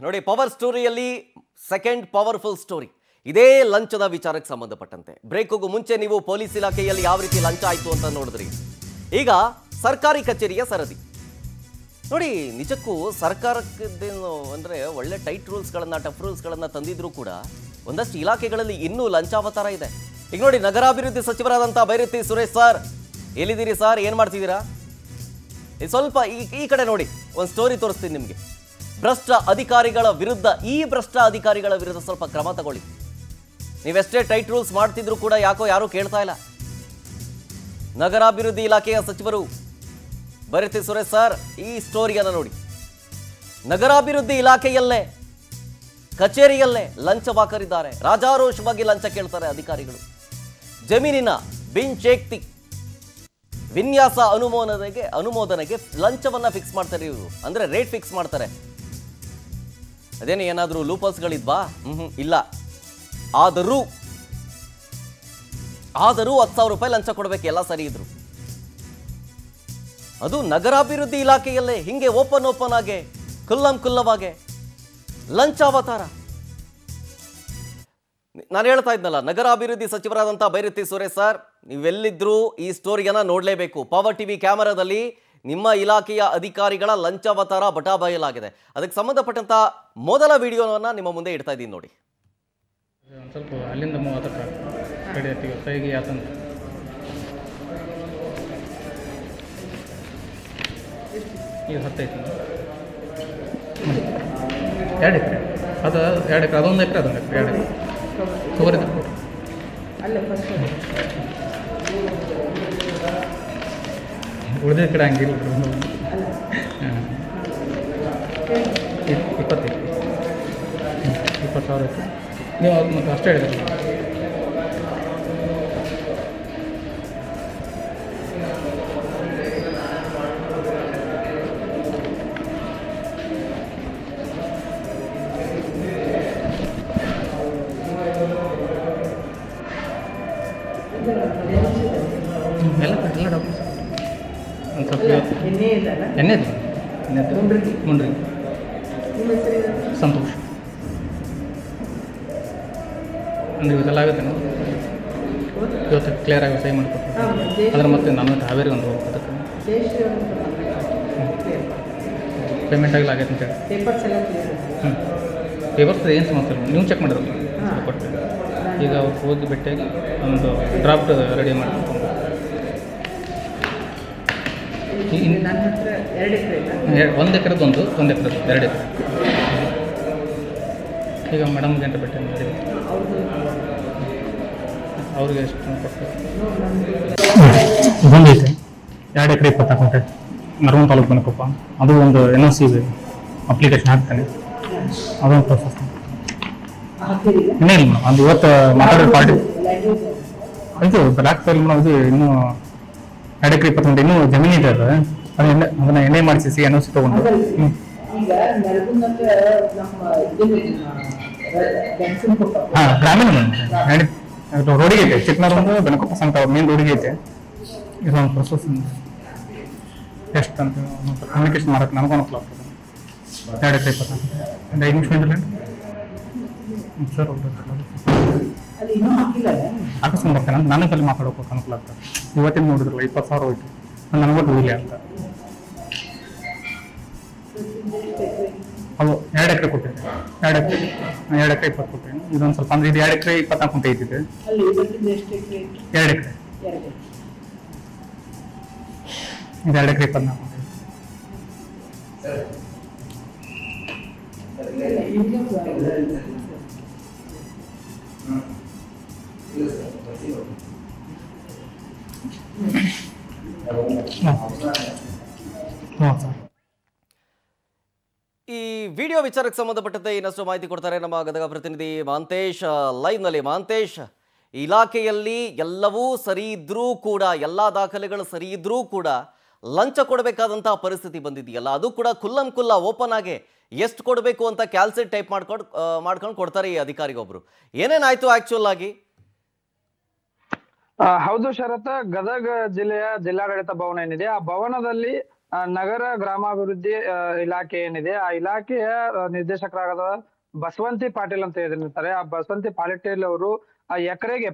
ನೋಡಿ, power ಸ್ಟೋರಿಯಲ್ಲಿ second powerful story ಇದೇ ಲಂಚದ ವಿಚಾರಕ್ಕೆ ಸಂಬಂಧಪಟ್ಟಂತೆ. ಬ್ರೇಕ್ಗೂ ಮುಂಚೆ ನೀವು ಪೊಲೀಸ್ ಇಲಾಖೆಯಲ್ಲಿ ಯಾವ ರೀತಿ ಲಂಚ ಆಯಿತು ಅಂತ ನೋಡಿದ್ರಿ. ಈಗ ಸರ್ಕಾರಿ ಕಚೇರಿಯ ಸರದಿ ನೋಡಿ. ನಿಜಕ್ಕೂ ಸರ್ಕಾರಕ್ಕೇನು ಅಂದರೆ ಒಳ್ಳೆ ಟೈಟ್ ರೂಲ್ಸ್ಗಳನ್ನು, ಟಫ್ ರೂಲ್ಸ್ಗಳನ್ನು ತಂದಿದ್ರು ಕೂಡ ಒಂದಷ್ಟು ಇಲಾಖೆಗಳಲ್ಲಿ ಇನ್ನೂ ಲಂಚಾವತಾರ ಇದೆ. ಈಗ ನೋಡಿ, ನಗರಾಭಿವೃದ್ಧಿ ಸಚಿವರಾದಂಥ ಬೈರತಿ ಸುರೇಶ್ ಸರ್ ಎಲ್ಲಿದ್ದೀರಿ ಸರ್? ಏನು ಮಾಡ್ತಿದ್ದೀರಾ? ಸ್ವಲ್ಪ ಈ ಕಡೆ ನೋಡಿ, ಒಂದು ಸ್ಟೋರಿ ತೋರಿಸ್ತೀನಿ ನಿಮಗೆ. ಭ್ರಷ್ಟ ಅಧಿಕಾರಿಗಳ ವಿರುದ್ಧ, ಈ ಭ್ರಷ್ಟ ಅಧಿಕಾರಿಗಳ ವಿರುದ್ಧ ಸ್ವಲ್ಪ ಕ್ರಮ ತಗೊಳ್ಳಿ. ನೀವೆಷ್ಟೇ ಟೈಟ್ ರೂಲ್ಸ್ ಮಾಡ್ತಿದ್ರು ಕೂಡ ಯಾಕೋ ಯಾರೂ ಕೇಳ್ತಾ ಇಲ್ಲ. ನಗರಾಭಿವೃದ್ಧಿ ಇಲಾಖೆಯ ಸಚಿವರು ಬೈರತಿ ಸುರೇಶ್ ಸರ್ ಈ ಸ್ಟೋರಿಯನ್ನು ನೋಡಿ. ನಗರಾಭಿವೃದ್ಧಿ ಇಲಾಖೆಯಲ್ಲೇ, ಕಚೇರಿಯಲ್ಲೇ ಲಂಚವಾಕರಿದ್ದಾರೆ. ರಾಜಾರೋಷವಾಗಿ ಲಂಚ ಕೇಳ್ತಾರೆ ಅಧಿಕಾರಿಗಳು. ಜಮೀನಿನ ಬಿಂಚೇಕ್ತಿ ವಿನ್ಯಾಸ ಅನುಮೋದನೆಗೆ ಲಂಚವನ್ನ ಫಿಕ್ಸ್ ಮಾಡ್ತಾರೆ ಇವರು. ಅಂದ್ರೆ ರೇಟ್ ಫಿಕ್ಸ್ ಮಾಡ್ತಾರೆ. ಅದೇನು ಏನಾದರೂ ಲೂಪಲ್ಸ್ಗಳಿದ್ವಾ? ಇಲ್ಲ. ಆದರೂ 10,000 ರೂಪಾಯಿ ಲಂಚ ಕೊಡಬೇಕು, ಎಲ್ಲ ಸರಿ ಇದ್ರು. ಅದು ನಗರಾಭಿವೃದ್ಧಿ ಇಲಾಖೆಯಲ್ಲೇ ಹಿಂಗೆ ಓಪನ್ ಆಗಿ ಕುಲ್ಲವಾಗೆ ಲಂಚಾವತಾರ. ನಾನು ಹೇಳ್ತಾ ಇದ್ನಲ್ಲ, ನಗರಾಭಿವೃದ್ಧಿ ಸಚಿವರಾದಂಥ ಬೈರತಿ ಸುರೇಶ್ ಸರ್, ನೀವೆಲ್ಲಿದ್ರೂ ಈ ಸ್ಟೋರಿಯನ್ನ ನೋಡಲೇಬೇಕು. ಪವರ್ ಟಿವಿ ಕ್ಯಾಮರಾದಲ್ಲಿ ನಿಮ್ಮ ಇಲಾಖೆಯ ಅಧಿಕಾರಿಗಳ ಲಂಚಾವತಾರ ಬಟಾಬಯಲಾಗಿದೆ. ಅದಕ್ಕೆ ಸಂಬಂಧಪಟ್ಟಂತ ಮೊದಲ ವಿಡಿಯೋವನ್ನ ನಿಮ್ಮ ಮುಂದೆ ಇಡ್ತಾ ಇದ್ದೀನಿ ನೋಡಿ. ಸ್ವಲ್ಪ ಅಲ್ಲಿಂದ 30 ಕಡೆ ಕೈಗೆ ಯಾತಂತ ಈಗ 10 ಐತಿ. 2 ಎಕರೆ ಅದು 2 ಎಕರೆ, ಅದೊಂದು ಎಕರೆ, ಅದೊಂದು ಎಕರೆ, 2 ಎಕರೆ ತೋರಿದ ಉಳಿದ ಕಡೆ ಹಂಗಿಲ್ಲ. 20,000 ಐತಿ. ನೀವು ಅದು ಮತ್ತೆ ಅಷ್ಟೇ ಹೇಳಿದ್ರಿ. ಎಲ್ಲ ಡಾಕ್ಯುಮೆಂಟ್ಸ್ ಒಂದು ಸ್ವಲ್ಪ ಎಣ್ಣೆ ಮುಂಡ್ರಿ ಸಂತೋಷ್ ಅಂದರೆ ಇವತ್ತೆಲ್ಲ ಆಗುತ್ತೆ. ಇವತ್ತು ಕ್ಲಿಯರ್ ಆಗಿ ಸಹಿ ಮಾಡಿಕೊಡ್ತೀನಿ. ಅದ್ರ ಮತ್ತೆ ನಾನು ಹಾವೇರಿ ಒಂದು ಹೋಗ್ಬೇಕು. ಪೇಮೆಂಟ್ ಆಗಲಿ ಆಗೈತೆ ಅಂತೇಳಿ ಪೇಪರ್ಸ್ ಏನು ಸಮಸ್ಯೆ ಇಲ್ಲ, ನೀವು ಚೆಕ್ ಮಾಡಿರಲ್ಲ ಕೊಡ್ತೀನಿ. ಈಗ ಅವ್ರು ಹೋಗಿ ಭೇಟಿಯಾಗಿ ಒಂದು ಡ್ರಾಫ್ಟ್ ರೆಡಿ ಮಾಡ್ಕೊಂಡು ನನ್ನ ಹತ್ರ 2 ಎಕರೆ ಇಲ್ಲ. 1 ಎಕರೆದು 1 ಎಕರೆದು 2 ಎಕರೆ. ಈಗ ಮೇಡಮ್ಗೆ ಅಂತ ಭೇಟಿ ಮಾಡಿ ಅವ್ರಿಗೆ ಎಷ್ಟು ಕೊಡ್ತಾರೆ? ಇದೊಂದೈತೆ 2 ಎಕರೆ 24 ಗುಂಟೆ, ನರಗುಂದ ತಾಲೂಕು ಬೆನಕೊಪ್ಪ. ಅದು ಒಂದು NOC ಅಪ್ಲಿಕೇಶನ್ ಹಾಕ್ತಾನೆ, ಅದೊಂದು ಪ್ರೊಸೆಸ್. ಇನ್ನೇ ಇಲ್ಲ ಮೇಡಮ್, ಅದು ಇವತ್ತು ಮಾತಾಡೋ ಪಾರ್ಟಿ ಅದು ಬ್ಲ್ಯಾಕ್ ಫೈಲ್ ಮೇಡಮ್. ಅದು ಇನ್ನೂ 2 ಎಕರೆ 20 ಗುಂಟೆ ಇನ್ನೂ ಜಮೀನು ಇದೆ. ಅದು ಅದನ್ನ ಎಣ್ಣೆ ಮಾಡಿಸಿ NOC ತೊಗೊಂಡು ಹಾಂ ಗ್ರಾಮೀಣ ಮೇಡಮ್. ರೋಡಿಗೆ ಐತೆ, ಚಿಕ್ಕನೂರಿಂದ ಬೆನಕೊಪ್ಪ ಸಂತ ಮೇನ್ ರೋಡಿಗೆ ಐತೆ. ಇದೊಂದು ಪ್ರೊಸೆಸ್ ಎಷ್ಟು ಅಂತ ಕಮ್ಯುನಿಕೇಶನ್ ಮಾಡೋಕ್ಕೆ ನನಗೂ ಅನುಕೂಲ ಆಗ್ತದೆ. 2 ಎಕರೆ 20 ಒಂದು 5 ನಿಮಿಷ ಇಲ್ಲ ಸರ್. ಹಾಕಿಸ್ಕೊಂಡು ಬರ್ತೇನೆ ಅಂತ ನಾನೇ ಕಲ್ಲಿ ಮಾತಾಡೋಕೆ ಅನುಕೂಲ ಆಗ್ತದೆ. ಇವತ್ತಿನ ನೋಡಿದ್ರಲ್ಲ 20,000 ಹೋಯ್ತು, ನನಗೊಟ್ಟು ಉಳಿಲಿ ಅಂತ. ಅದು 2 ಎಕರೆ ಕೊಟ್ಟಿದ್ದೆ. 2 ಎಕರೆ 20 ಕೊಟ್ಟೇನೆ. ಇದೊಂದು ಸ್ವಲ್ಪ ಅಂದ್ರೆ ಇದು 2 ಎಕರೆ 24 ಗುಂಟೆ ಐತಿದೆ. 2 ಎಕರೆ ಇದು 2 ಎಕರೆ 24 ಗುಂಟೆ. ಹಾಂ ಸರ್. ಈ ವಿಡಿಯೋ ವಿಚಾರಕ್ಕೆ ಸಂಬಂಧಪಟ್ಟಂತೆ ಇನ್ನಷ್ಟು ಮಾಹಿತಿ ಕೊಡ್ತಾರೆ ನಮ್ಮ ಗದಗ ಪ್ರತಿನಿಧಿ ಮಹಾಂತೇಶ್ ಲೈವ್ನಲ್ಲಿ. ಮಹಾಂತೇಶ್, ಇಲಾಖೆಯಲ್ಲಿ ಎಲ್ಲವೂ ಸರಿ ಇದ್ರೂ ಕೂಡ, ಎಲ್ಲ ದಾಖಲೆಗಳು ಸರಿ ಇದ್ರೂ ಕೂಡ ಲಂಚ ಕೊಡಬೇಕಾದಂತಹ ಪರಿಸ್ಥಿತಿ ಬಂದಿದೆಯಲ್ಲ, ಅದು ಕೂಡ ಖುಲ್ಲ ಓಪನ್ ಆಗಿ ಎಷ್ಟು ಕೊಡಬೇಕು ಅಂತ ಕ್ಯಾಲ್ಸಿಟ್ ಟೈಪ್ ಮಾಡ್ಕೊಂಡು ಕೊಡ್ತಾರೆ ಈ ಅಧಿಕಾರಿಗೊಬ್ರು. ಏನೇನಾಯ್ತು ಆಕ್ಚುಲ್ ಆಗಿ? ಹೌದು ಶರತ್, ಗದಗ ಜಿಲ್ಲೆಯ ಜಿಲ್ಲಾಡಳಿತ ಭವನ ಏನಿದೆ ಆ ಭವನದಲ್ಲಿ ನಗರ ಗ್ರಾಮಾಭಿವೃದ್ಧಿ ಇಲಾಖೆ ಏನಿದೆ ಆ ಇಲಾಖೆಯ ನಿರ್ದೇಶಕರಾದ ಬಸವಂತಿ ಪಾಟೀಲ್ ಅಂತ ಹೇಳಿರ್ತಾರೆ. ಆ ಬಸವಂತಿ ಪಾಟೀಲ್ ಅವರು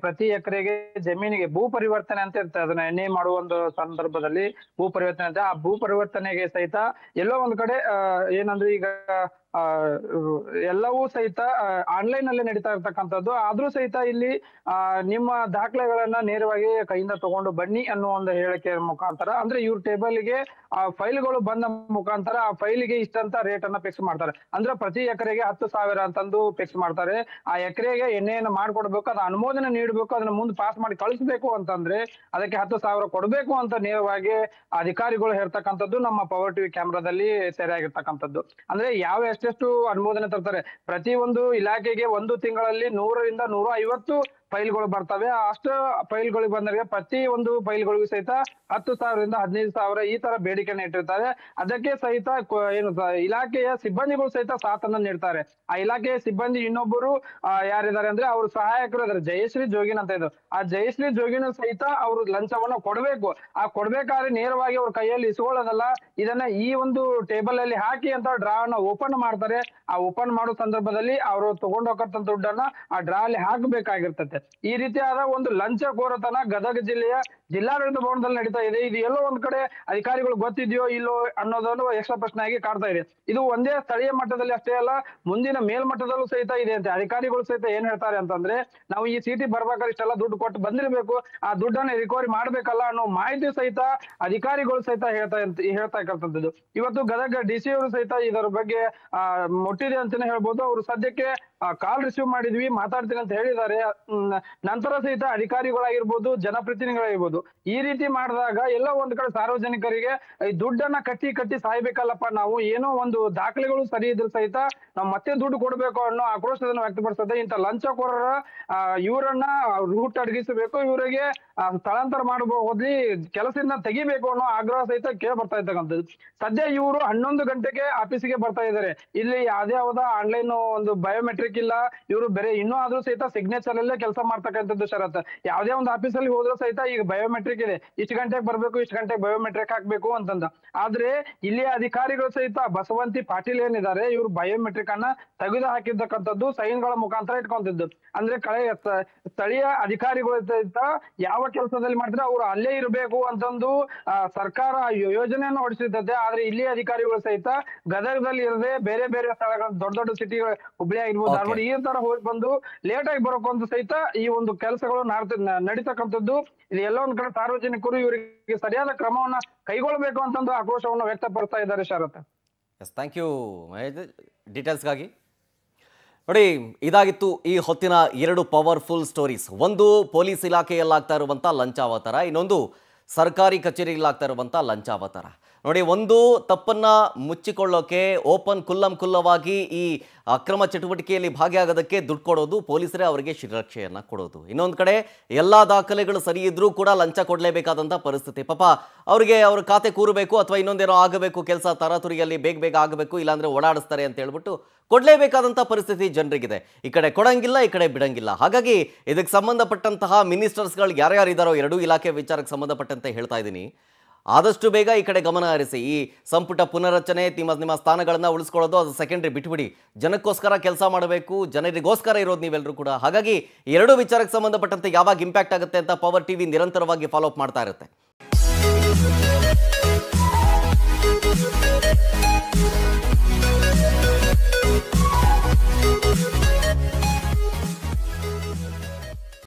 ಪ್ರತಿ ಎಕರೆಗೆ ಜಮೀನಿಗೆ ಭೂ ಪರಿವರ್ತನೆ ಅಂತ ಇರ್ತದೆ. ಅದನ್ನ ಎಣ್ಣೆ ಮಾಡುವ ಒಂದು ಸಂದರ್ಭದಲ್ಲಿ ಭೂ ಪರಿವರ್ತನೆ ಅಂತ, ಆ ಭೂ ಪರಿವರ್ತನೆಗೆ ಸಹಿತ ಎಲ್ಲೋ ಒಂದ್ ಕಡೆ ಏನಂದ್ರೆ ಈಗ ಎಲ್ಲವೂ ಸಹಿತ ಆನ್ಲೈನ್ ಅಲ್ಲೇ ನಡೀತಾ ಇರ್ತಕ್ಕಂಥದ್ದು. ಆದ್ರೂ ಸಹಿತ ಇಲ್ಲಿ ನಿಮ್ಮ ದಾಖಲೆಗಳನ್ನ ನೇರವಾಗಿ ಕೈಯಿಂದ ತಗೊಂಡು ಬನ್ನಿ ಅನ್ನೋ ಒಂದು ಹೇಳಿಕೆ ಮುಖಾಂತರ, ಅಂದ್ರೆ ಇವ್ರ ಟೇಬಲ್ಗೆ ಆ ಫೈಲ್ಗಳು ಬಂದ ಮುಖಾಂತರ ಆ ಫೈಲ್ಗೆ ಇಷ್ಟಂತ ರೇಟ್ ಅನ್ನ ಫಿಕ್ಸ್ ಮಾಡ್ತಾರೆ. ಅಂದ್ರೆ ಪ್ರತಿ ಎಕರೆಗೆ 10,000 ಅಂತಂದು ಫಿಕ್ಸ್ ಮಾಡ್ತಾರೆ. ಆ ಎಕರೆಗೆ ಎಣ್ಣೆಯನ್ನು ಮಾಡ್ಕೊಡ್ಬೇಕು, ಅದ ಅನುಮೋದನೆ ನೀಡಬೇಕು, ಅದನ್ನ ಮುಂದೆ ಪಾಸ್ ಮಾಡಿ ಕಳಿಸ್ಬೇಕು ಅಂತಂದ್ರೆ ಅದಕ್ಕೆ 10,000 ಕೊಡ್ಬೇಕು ಅಂತ ನೇರವಾಗಿ ಅಧಿಕಾರಿಗಳು ಹೇಳ್ತಕ್ಕಂಥದ್ದು ನಮ್ಮ ಪವರ್ ಟಿವಿ ಕ್ಯಾಮ್ರಾದಲ್ಲಿ ಸೆರೆ ಆಗಿರ್ತಕ್ಕಂಥದ್ದು. ಅಂದ್ರೆ ಎಷ್ಟೆಷ್ಟು ಅನುಮೋದನೆ ತರ್ತಾರೆ. ಪ್ರತಿ ಒಂದು ಇಲಾಖೆಗೆ ಒಂದು ತಿಂಗಳಲ್ಲಿ 100 ರಿಂದ 150 ಫೈಲ್ಗಳು ಬರ್ತವೆ. ಅಷ್ಟು ಫೈಲ್ಗಳಿಗೆ ಬಂದಾಗ ಪ್ರತಿ ಒಂದು ಫೈಲ್ಗಳಿಗೂ ಸಹಿತ 10,000 ರಿಂದ 15,000 ಈ ತರ ಬೇಡಿಕೆಯನ್ನು ಇಟ್ಟಿರ್ತಾರೆ. ಅದಕ್ಕೆ ಸಹಿತ ಇಲಾಖೆಯ ಸಿಬ್ಬಂದಿಗಳು ಸಹಿತ ಸಾಥನ್ನ ನೀಡ್ತಾರೆ. ಆ ಇಲಾಖೆಯ ಸಿಬ್ಬಂದಿ ಇನ್ನೊಬ್ಬರು ಯಾರಿದ್ದಾರೆ ಅಂದ್ರೆ ಅವ್ರ ಸಹಾಯಕರು ಇದಾರೆ, ಜಯಶ್ರೀ ಜೋಗಿನ್ ಅಂತ ಇದ್ರು. ಆ ಜಯಶ್ರೀ ಜೋಗಿನ್ ಸಹಿತ ಅವರು ಲಂಚವನ್ನ ಕೊಡ್ಬೇಕು. ಆ ಕೊಡ್ಬೇಕಾದ್ರೆ ನೇರವಾಗಿ ಅವ್ರ ಕೈಯಲ್ಲಿ ಇಸ್ಕೊಳ್ಳೋದಲ್ಲ, ಇದನ್ನ ಈ ಒಂದು ಟೇಬಲ್ ಅಲ್ಲಿ ಹಾಕಿ ಅಂತ ಡ್ರಾ ಅನ್ನ ಓಪನ್ ಮಾಡ್ತಾರೆ. ಆ ಓಪನ್ ಮಾಡೋ ಸಂದರ್ಭದಲ್ಲಿ ಅವರು ತಗೊಂಡ್ ಹೋಗಂತ ದುಡ್ಡನ್ನ ಆ ಡ್ರಾ ಅಲ್ಲಿ ಹಾಕಬೇಕಾಗಿರ್ತದೆ. ಈ ರೀತಿಯಾದ ಒಂದು ಲಂಚಕೋರತನ ಗದಗ ಜಿಲ್ಲೆಯ ಜಿಲ್ಲಾಡಳಿತ ಭವನದಲ್ಲಿ ನಡೀತಾ ಇದೆ. ಇದು ಎಲ್ಲೋ ಒಂದ್ ಕಡೆ ಅಧಿಕಾರಿಗಳು ಗೊತ್ತಿದೆಯೋ ಇಲ್ಲೋ ಅನ್ನೋದನ್ನು ಯಕ್ಷ ಪ್ರಶ್ನೆ ಆಗಿ ಕಾಡ್ತಾ ಇದೆ. ಇದು ಒಂದೇ ಸ್ಥಳೀಯ ಮಟ್ಟದಲ್ಲಿ ಅಷ್ಟೇ ಅಲ್ಲ, ಮುಂದಿನ ಮೇಲ್ಮಟ್ಟದಲ್ಲೂ ಸಹಿತ ಇದೆ ಅಂತ ಅಧಿಕಾರಿಗಳು ಸಹಿತ ಏನ್ ಹೇಳ್ತಾರೆ ಅಂತಂದ್ರೆ, ನಾವು ಈ ಸಿಟಿ ಬರ್ಬೇಕಾದ್ರೆ ಇಷ್ಟೆಲ್ಲ ದುಡ್ಡು ಕೊಟ್ಟು ಬಂದಿರ್ಬೇಕು, ಆ ದುಡ್ಡನ್ನ ರಿಕವರಿ ಮಾಡ್ಬೇಕಲ್ಲ ಅನ್ನೋ ಮಾಹಿತಿ ಸಹಿತ ಅಧಿಕಾರಿಗಳು ಸಹಿತ ಹೇಳ್ತಾ ಇರ್ತಕ್ಕಂಥದ್ದು. ಇವತ್ತು ಗದಗ DC ಅವರು ಸಹಿತ ಇದರ ಬಗ್ಗೆ ಮುಟ್ಟಿದೆ ಅಂತಾನೆ ಹೇಳ್ಬೋದು. ಅವರು ಸದ್ಯಕ್ಕೆ ಕಾಲ್ ರಿಸೀವ್ ಮಾಡಿದ್ವಿ, ಮಾತಾಡ್ತೀನಿ ಅಂತ ಹೇಳಿದ್ದಾರೆ. ನಂತರ ಸಹಿತ ಅಧಿಕಾರಿಗಳಾಗಿರ್ಬೋದು, ಜನಪ್ರತಿನಿಧಿಗಳಾಗಿರ್ಬೋದು, ಈ ರೀತಿ ಮಾಡಿದಾಗ ಎಲ್ಲ ಒಂದ್ ಕಡೆ ಸಾರ್ವಜನಿಕರಿಗೆ ಈ ದುಡ್ಡನ್ನ ಕಟ್ಟಿ ಸಾಯ್ಬೇಕಲ್ಲಪ್ಪ, ನಾವು ಏನೋ ಒಂದು ದಾಖಲೆಗಳು ಸರಿ ಇದ್ರು ಸಹಿತ ನಾವು ಮತ್ತೆ ದುಡ್ಡು ಕೊಡ್ಬೇಕು ಅನ್ನೋ ಆಕ್ರೋಶವನ್ನು ವ್ಯಕ್ತಪಡಿಸ್ತದೆ. ಇಂಥ ಲಂಚಕೋರರ ಇವರನ್ನ ರೂಟ್ ಅಡಗಿಸಬೇಕು, ಇವರಿಗೆ ಸ್ಥಳಾಂತರ ಮಾಡಬಹುದ್ಲಿ ಕೆಲಸದಿಂದ ತೆಗಿಬೇಕು ಅನ್ನೋ ಆಗ್ರಹ ಸಹಿತ ಕೇಳಿ ಬರ್ತಾ ಇರ್ತಕ್ಕಂಥದ್ದು. ಸದ್ಯ ಇವರು 11 ಗಂಟೆಗೆ ಆಫೀಸಿಗೆ ಬರ್ತಾ ಇದ್ದಾರೆ. ಇಲ್ಲಿ ಯಾವ್ದೇ ಆನ್ಲೈನ್ ಒಂದು ಬಯೋಮೆಟ್ರಿಕ್ ಇಲ್ಲ, ಇವರು ಬೇರೆ ಇನ್ನೂ ಆದ್ರೂ ಸಹಿತ ಸಿಗ್ನೇಚರ್ ಅಲ್ಲೇ ಕೆಲಸ ಮಾಡ್ತಕ್ಕಂಥದ್ದು ಶರತ್. ಯಾವ್ದೇ ಒಂದು ಆಫೀಸಲ್ಲಿ ಹೋದ್ರೂ ಸಹಿತ ಈಗ ಬಯೋಮೆಟ್ರಿಕ್ ಇದೆ, ಇಷ್ಟು ಗಂಟೆಗೆ ಬರ್ಬೇಕು, ಇಷ್ಟು ಗಂಟೆಗೆ ಬಯೋಮೆಟ್ರಿಕ್ ಹಾಕ್ಬೇಕು ಅಂತಂದ. ಆದ್ರೆ ಇಲ್ಲಿ ಅಧಿಕಾರಿಗಳು ಸಹಿತ ಬಸವಂತಿ ಪಾಟೀಲ್ ಏನಿದ್ದಾರೆ, ಇವರು ಬಯೋಮೆಟ್ರಿಕ್ ಅನ್ನ ತೆಗೆದು ಹಾಕಿರ್ತಕ್ಕಂಥದ್ದು ಸೈನ್ಗಳ ಮುಖಾಂತರ ಇಟ್ಕೊಂತಿದ್ದು. ಅಂದ್ರೆ ಸ್ಥಳೀಯ ಅಧಿಕಾರಿಗಳು ಸಹಿತ ಯಾವ ಕೆಲಸದಲ್ಲಿ ಮಾಡಿದ್ರೆ ಅವ್ರು ಅಲ್ಲೇ ಇರಬೇಕು ಅಂತಂದು ಸರ್ಕಾರ ಯೋಜನೆಯನ್ನು ಹೊರಡಿಸಿರ್ತದೆ. ಆದ್ರೆ ಇಲ್ಲಿ ಅಧಿಕಾರಿಗಳು ಸಹಿತ ಗದಗದಲ್ಲಿ ಇರದೆ ಬೇರೆ ಬೇರೆ ಸ್ಥಳಗಳ ದೊಡ್ಡ ಸಿಟಿಗಳು, ಹುಬ್ಳಿ ಆಗಿರ್ಬೋದು, ಧಾರವಾಡ, ಈ ತರ ಹೋಗಿ ಬಂದು ಲೇಟ್ ಆಗಿ ಬರೋಕಂತ ಸಹಿತ ಈ ಒಂದು ಕೆಲಸಗಳು ನಡೀತಕ್ಕಂಥದ್ದು. ಇದು ಎಲ್ಲ ಒಂದ್ ಕಡೆ ಸಾರ್ವಜನಿಕರು ಇವರಿಗೆ ಸರಿಯಾದ ಕ್ರಮವನ್ನ ಕೈಗೊಳ್ಳಬೇಕು ಅಂತಂದು ಆಕ್ರೋಶವನ್ನು ವ್ಯಕ್ತಪಡಿಸ್ತಾ ಇದ್ದಾರೆ ಶರತ್. ಥ್ಯಾಂಕ್ ಯು ಮಹೇಶ್ ಡೀಟೇಲ್ಸ್ಗಾಗಿ. ನೋಡಿ, ಇದಾಗಿತ್ತು ಈ ಹೊತ್ತಿನ 2 ಪವರ್ಫುಲ್ ಸ್ಟೋರೀಸ್. ಒಂದು ಪೊಲೀಸ್ ಇಲಾಖೆಯಲ್ಲಾಗ್ತಾ ಇರುವಂಥ ಲಂಚಾವತಾರ, ಇನ್ನೊಂದು ಸರ್ಕಾರಿ ಕಚೇರಿಗಳಾಗ್ತಾ ಇರುವಂಥ ಲಂಚಾವತಾರ. ನೋಡಿ, ಒಂದು ತಪ್ಪನ್ನು ಮುಚ್ಚಿಕೊಳ್ಳೋಕೆ ಖುಲ್ಲವಾಗಿ ಈ ಅಕ್ರಮ ಚಟುವಟಿಕೆಯಲ್ಲಿ ಭಾಗಿಯಾಗೋದಕ್ಕೆ ದುಡ್ಡು ಕೊಡೋದು, ಪೊಲೀಸರೇ ಅವರಿಗೆ ಶಿರಕ್ಷೆಯನ್ನು ಕೊಡೋದು. ಇನ್ನೊಂದು ಕಡೆ ಎಲ್ಲ ದಾಖಲೆಗಳು ಸರಿ ಇದ್ರೂ ಕೂಡ ಲಂಚ ಕೊಡಲೇಬೇಕಾದಂಥ ಪರಿಸ್ಥಿತಿ. ಪಾಪ ಅವರಿಗೆ ಅವ್ರ ಖಾತೆ ಕೂರಬೇಕು ಅಥವಾ ಇನ್ನೊಂದೇನೋ ಆಗಬೇಕು, ಕೆಲಸ ತರಾತುರಿಯಲ್ಲಿ ಬೇಗ ಆಗಬೇಕು, ಇಲ್ಲಾಂದರೆ ಓಡಾಡಿಸ್ತಾರೆ ಅಂತ ಹೇಳ್ಬಿಟ್ಟು ಕೊಡಲೇಬೇಕಾದಂಥ ಪರಿಸ್ಥಿತಿ ಜನರಿಗಿದೆ. ಈ ಕಡೆ ಕೊಡಂಗಿಲ್ಲ, ಈ ಕಡೆ ಬಿಡಂಗಿಲ್ಲ. ಹಾಗಾಗಿ ಇದಕ್ಕೆ ಸಂಬಂಧಪಟ್ಟಂತಹ ಮಿನಿಸ್ಟರ್ಸ್ಗಳು ಯಾರ್ಯಾರಿದ್ದಾರೋ 2 ಇಲಾಖೆ ವಿಚಾರಕ್ಕೆ ಸಂಬಂಧಪಟ್ಟಂತೆ ಹೇಳ್ತಾ ಇದ್ದೀನಿ, ಆದಷ್ಟು ಬೇಗ ಈ ಕಡೆ ಗಮನ ಹರಿಸಿ. ಈ ಸಂಪುಟ ಪುನರಚನೆ, ನಿಮ್ಮ ಸ್ಥಾನಗಳನ್ನು ಉಳಿಸ್ಕೊಳ್ಳೋದು ಅದು ಸೆಕೆಂಡ್ರಿ, ಬಿಟ್ಬಿಡಿ. ಜನಕ್ಕೋಸ್ಕರ ಕೆಲಸ ಮಾಡಬೇಕು, ಜನರಿಗೋಸ್ಕರ ಇರೋದು ನೀವೆಲ್ಲರೂ ಕೂಡ. ಹಾಗಾಗಿ 2 ವಿಚಾರಕ್ಕೆ ಸಂಬಂಧಪಟ್ಟಂತೆ ಯಾವಾಗ ಇಂಪ್ಯಾಕ್ಟ್ ಆಗುತ್ತೆ ಅಂತ ಪವರ್ ಟಿವಿ ನಿರಂತರವಾಗಿ ಫಾಲೋ ಅಪ್ ಮಾಡ್ತಾ ಇರುತ್ತೆ.